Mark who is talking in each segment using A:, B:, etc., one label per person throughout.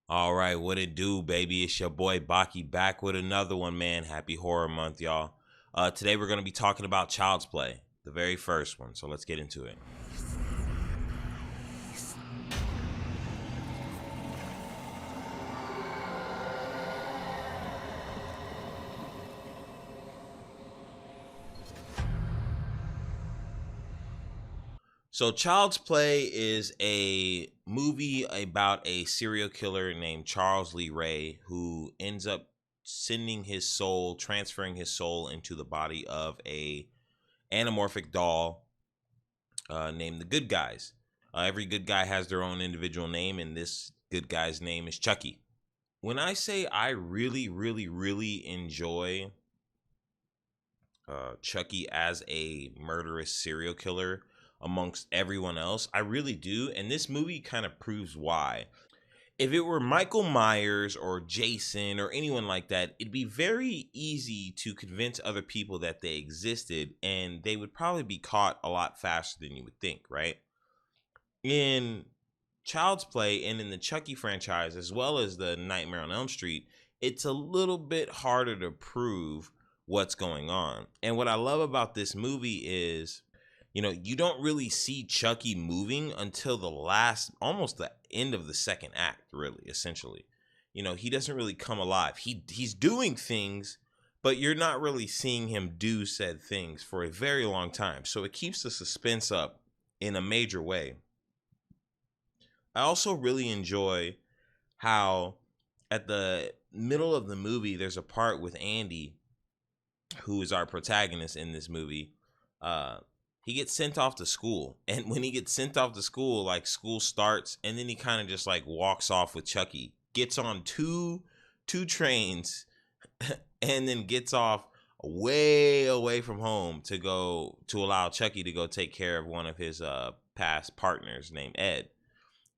A: All right, what it do, baby? It's your boy Baki back with another one, man. Happy Horror Month, y'all. Today we're going to be talking about Child's Play, the very first one. So let's get into it. So Child's Play is a movie about a serial killer named Charles Lee Ray who ends up transferring his soul into the body of a anamorphic doll named the Good Guys. Every good guy has their own individual name, and this good guy's name is Chucky. When I say I really enjoy Chucky as a murderous serial killer amongst everyone else, I really do, and this movie kind of proves why. If it were Michael Myers or Jason or anyone like that, it'd be very easy to convince other people that they existed, and they would probably be caught a lot faster than you would think, right? In Child's Play and in the Chucky franchise, as well as the Nightmare on Elm Street, it's a little bit harder to prove what's going on. And what I love about this movie is, you don't really see Chucky moving until almost the end of the second act, really, essentially. He doesn't really come alive. He's doing things, but you're not really seeing him do said things for a very long time. So it keeps the suspense up in a major way. I also really enjoy how at the middle of the movie, there's a part with Andy, who is our protagonist in this movie. He gets sent off to school, and when he gets sent off to school, like, school starts, and then he kind of just like walks off with Chucky, gets on two trains and then gets off way away from home to allow Chucky to go take care of one of his past partners named Ed.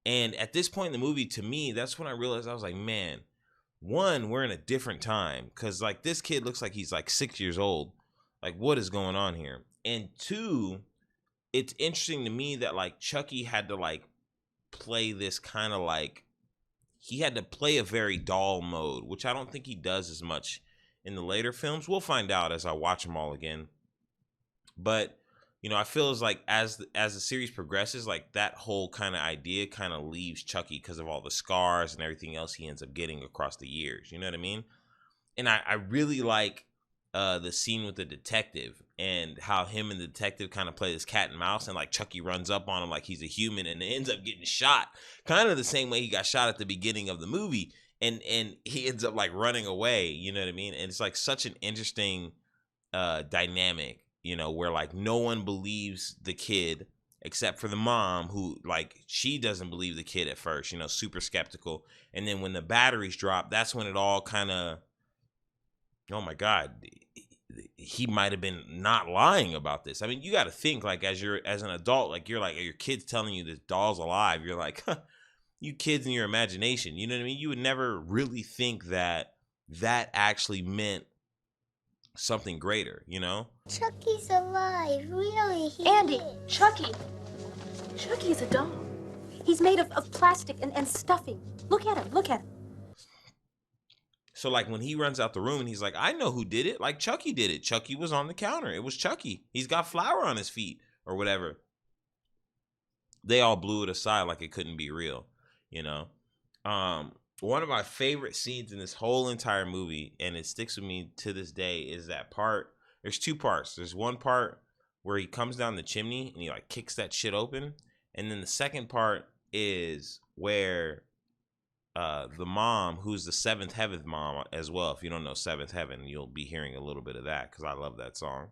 A: And at this point in the movie, to me, that's when I realized, I was like, man, one, we're in a different time, because like this kid looks like he's like 6 years old. Like, what is going on here? And two, it's interesting to me that like Chucky had to like play this kind of like, he had to play a very doll mode, which I don't think he does as much in the later films. We'll find out as I watch them all again. But I feel as like as the series progresses, like that whole kind of idea kind of leaves Chucky because of all the scars and everything else he ends up getting across the years. You know what I mean? And I really like the scene with the detective and how him and the detective kind of play this cat and mouse, and like Chucky runs up on him like he's a human and ends up getting shot kind of the same way he got shot at the beginning of the movie, and he ends up like running away. You know what I mean? And it's like such an interesting dynamic, where like no one believes the kid except for the mom, who like she doesn't believe the kid at first, super skeptical. And then when the batteries drop, that's when it all kind of, oh my God, he might have been not lying about this. I mean, you got to think like as an adult, like your kid's telling you this doll's alive. You're like, huh, you kids in your imagination. You know what I mean? You would never really think that actually meant something greater,
B: Chucky's alive, really.
C: Andy, Chucky. Chucky's a doll. He's made of plastic and stuffing. Look at him.
A: So like when he runs out the room and he's like, I know who did it. Like Chucky did it. Chucky was on the counter. It was Chucky. He's got flour on his feet or whatever. They all blew it aside like it couldn't be real, One of my favorite scenes in this whole entire movie, and it sticks with me to this day, is that part. There's two parts. There's one part where he comes down the chimney and he like kicks that shit open. And then the second part is where the mom, who's the Seventh Heaven mom as well. If you don't know Seventh Heaven, you'll be hearing a little bit of that because I love that song.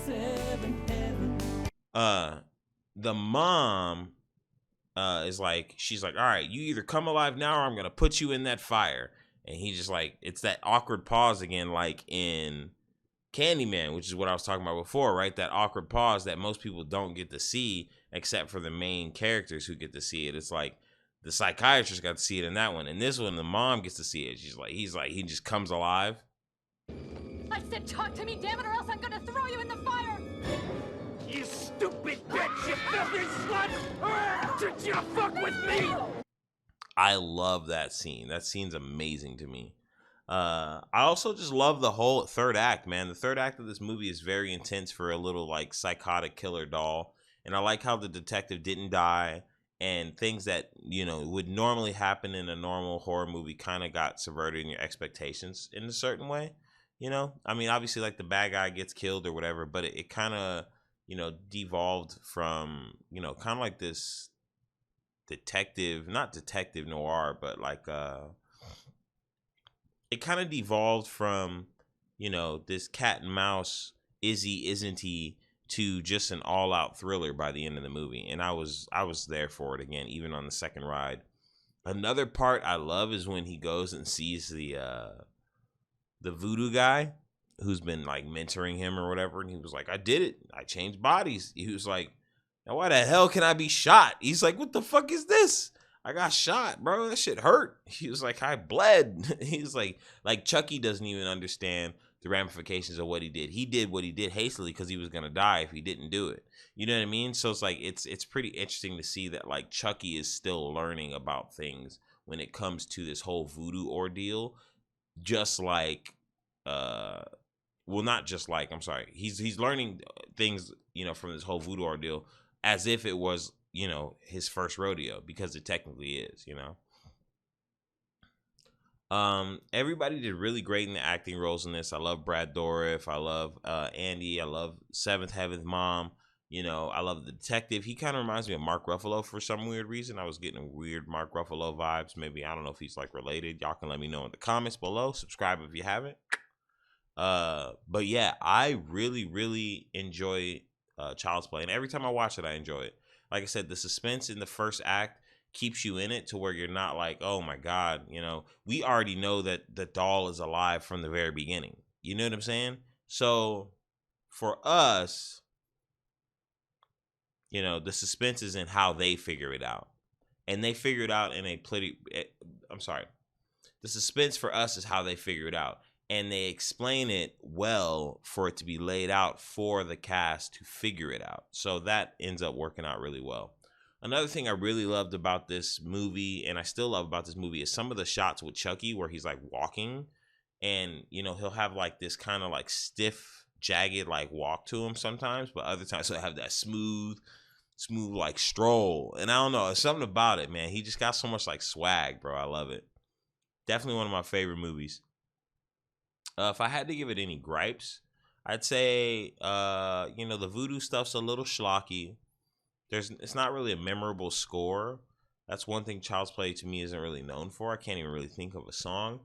A: Seventh Heaven. The mom is like, she's like, all right, you either come alive now or I'm gonna put you in that fire. And he just like, it's that awkward pause again, like in Candyman, which is what I was talking about before, right? That awkward pause that most people don't get to see except for the main characters who get to see it. It's like the psychiatrist got to see it in that one. And this one, the mom gets to see it. He just comes alive.
D: I said talk to me, damn it, or else I'm gonna throw you in the fire!
E: You stupid bitch, you filthy slut! Did you fuck with me?
A: I love that scene. That scene's amazing to me. I also just love the whole third act, man. The third act of this movie is very intense for a little like psychotic killer doll. And I like how the detective didn't die, and things that, you know, would normally happen in a normal horror movie kind of got subverted in your expectations in a certain way. You know, I mean, obviously, like the bad guy gets killed or whatever, but it kind of, you know, devolved from, you know, kind of like this detective, not detective noir, but like it kind of devolved from, you know, this cat and mouse, is he, isn't he, to just an all out thriller by the end of the movie. And I was there for it again, even on the second ride. Another part I love is when he goes and sees the voodoo guy who's been like mentoring him or whatever, and he was like, I did it. I changed bodies. He was like, now why the hell can I be shot? He's like, what the fuck is this? I got shot, bro. That shit hurt. He was like, I bled. He's like Chucky doesn't even understand the ramifications of what he did. He did what he did hastily because he was gonna die if he didn't do it. You know what I mean? So it's like it's pretty interesting to see that like Chucky is still learning about things when it comes to this whole voodoo ordeal. Just like well, not just like, I'm sorry, he's learning things, you know, from this whole voodoo ordeal as if it was, you know, his first rodeo, because it technically is, you know. Everybody did really great in the acting roles in this. I love Brad Dourif. I love Andy. I love Seventh Heaven's mom. You know, I love the detective. He kind of reminds me of Mark Ruffalo for some weird reason. I was getting weird Mark Ruffalo vibes. Maybe, I don't know if he's like related. Y'all can let me know in the comments below. Subscribe if you haven't. But yeah, I really enjoy Child's Play, and every time I watch it, I enjoy it. Like I said, the suspense in the first act keeps you in it to where you're not like, oh my god, you know, we already know that the doll is alive from the very beginning. You know what I'm saying? So for us, you know, the suspense is in how they figure it out, and they figure it out in a pretty. I'm sorry. The suspense for us is how they figure it out, and they explain it well for it to be laid out for the cast to figure it out. So that ends up working out really well. Another thing I really loved about this movie, and I still love about this movie, is some of the shots with Chucky where he's like walking, and you know, he'll have like this kind of like stiff, jagged like walk to him sometimes, but other times he'll have that smooth like stroll. And I don't know, there's something about it, man. He just got so much like swag, bro. I love it. Definitely one of my favorite movies. If I had to give it any gripes, I'd say you know, the voodoo stuff's a little schlocky. It's not really a memorable score. That's one thing Child's Play to me isn't really known for. I can't even really think of a song.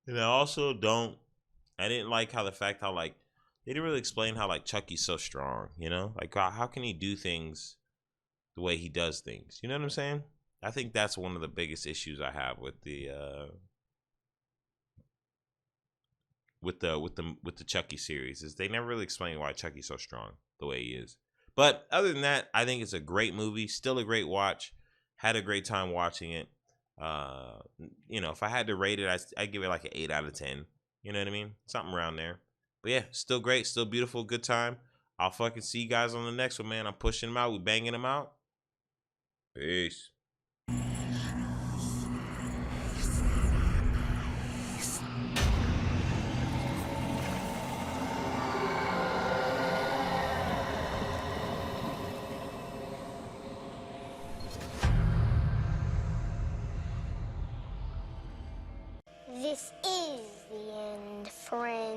A: And I didn't like how like they didn't really explain how like Chucky's so strong, you know? Like how can he do things the way he does things? You know what I'm saying? I think that's one of the biggest issues I have with the Chucky series, is they never really explain why Chucky's so strong the way he is. But other than that, I think it's a great movie, still a great watch. Had a great time watching it. You know, if I had to rate it, I'd give it like an 8 out of 10. You know what I mean? Something around there. But yeah, still great, still beautiful, good time. I'll fucking see you guys on the next one, man. I'm pushing them out. We banging them out. Peace.
B: This is the end, friend.